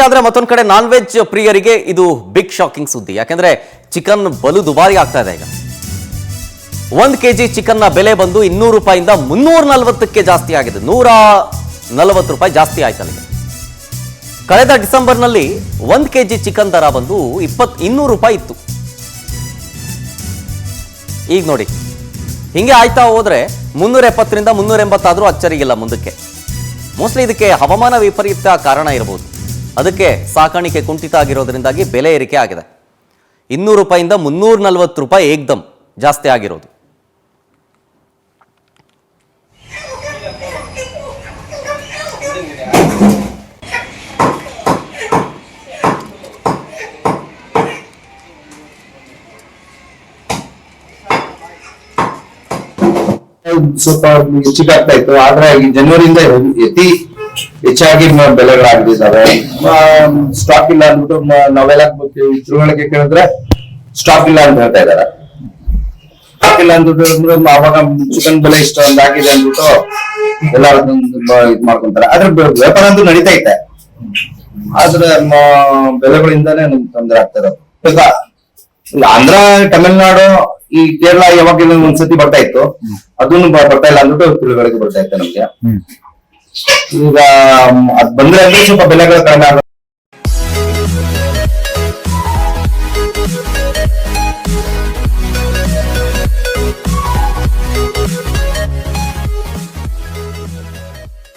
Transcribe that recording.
ಆದ್ರೆ ಮತ್ತೊಂದು ಕಡೆ ನಾನ್ ವೆಜ್ ಪ್ರಿಯರಿಗೆ ಇದು ಬಿಗ್ ಶಾಕಿಂಗ್ ಸುದ್ದಿ. ಯಾಕಂದ್ರೆ ಚಿಕನ್ ಬಲು ದುಬಾರಿ ಆಗ್ತಾ ಇದೆ. ಈಗ 1 kg ಚಿಕನ್ನ ಬೆಲೆ ಬಂದು 200 ರೂಪಾಯಿಂದ 340ಕ್ಕೆ ಜಾಸ್ತಿ ಆಗಿದೆ. 140 ರೂಪಾಯಿ ಜಾಸ್ತಿ ಆಯ್ತು ಅಲ್ಲಿಗೆ. ಕಳೆದ ಡಿಸೆಂಬರ್ನಲ್ಲಿ 1 kg ಚಿಕನ್ ದರ ಬಂದು 200 ರೂಪಾಯಿ ಇತ್ತು. ಈಗ ನೋಡಿ ಹಿಂಗೆ ಆಯ್ತಾ ಹೋದ್ರೆ 370ರಿಂದ 380 ಆದ್ರೂ ಅಚ್ಚರಿಗಿಲ್ಲ ಮುಂದಕ್ಕೆ. ಮೋಸ್ಟ್ಲಿ ಇದಕ್ಕೆ ಹವಾಮಾನ ವಿಪರೀತ ಕಾರಣ ಇರಬಹುದು. ಅದಕ್ಕೆ ಸಾಕಾಣಿಕೆ ಕುಂಠಿತ ಆಗಿರೋದ್ರಿಂದಾಗಿ ಬೆಲೆ ಏರಿಕೆ ಆಗಿದೆ. 200 ರೂಪಾಯಿಂದ 340 ರೂಪಾಯಿ ಏಕ್ದಮ್ ಜಾಸ್ತಿ ಆಗಿರೋದು. ಸ್ವಲ್ಪ ಹೆಚ್ಚಿಗಾಗ್ತಾ ಇತ್ತು. ಆದ್ರೆ ಈ ಜನವರಿಯಿಂದ ಅತಿ ಹೆಚ್ಚಾಗಿ ಬೆಲೆಗಳಾಗಿದ್ದಾವೆ. ಸ್ಟಾಕ್ ಇಲ್ಲ ಅಂದ್ಬಿಟ್ಟು ನಾವೆಲ್ಲ ತಿಳುವಳಿಕೆ ಕೇಳಿದ್ರೆ ಸ್ಟಾಕ್ ಇಲ್ಲ ಅಂತ ಹೇಳ್ತಾ ಇದಾರೆ. ಸ್ಟಾಕ್ ಇಲ್ಲ ಅಂದ್ಬಿಟ್ಟು ಅವಾಗ ಚಿಕನ್ ಬೆಲೆ ಇಷ್ಟ ಒಂದಾಗಿದೆ ಅಂದ್ಬಿಟ್ಟು ಎಲ್ಲ ಇದ್ ಮಾಡ್ಕೊಂತಾರೆ. ಆದ್ರೆ ವ್ಯಾಪಾರ ಅಂತೂ ನಡೀತಾ ಐತೆ. ಆದ್ರೆ ಬೆಲೆಗಳಿಂದಾನೇ ನಮ್ಗೆ ತೊಂದರೆ ಆಗ್ತಾ ಇರೋದು. ಆಂಧ್ರ, ತಮಿಳ್ನಾಡು, ಈ ಕೇರಳ ಯಾವಾಗ ಒಂದ್ಸತಿ ಬರ್ತಾ ಇತ್ತು, ಅದನ್ನು ಬರ್ತಾ ಇಲ್ಲ ಅಂದ್ಬಿಟ್ಟು ತಿಳುವಳಿಕೆ ಬರ್ತಾ ಇತ್ತು ನಮ್ಗೆ. ಈಗ ಅದ್ ಬಂದ್ರೆ ಅಂದ್ರೆ ಸ್ವಲ್ಪ ಬೆಲೆಗಳು ಕಡಿಮೆ ಆಗುತ್ತೆ.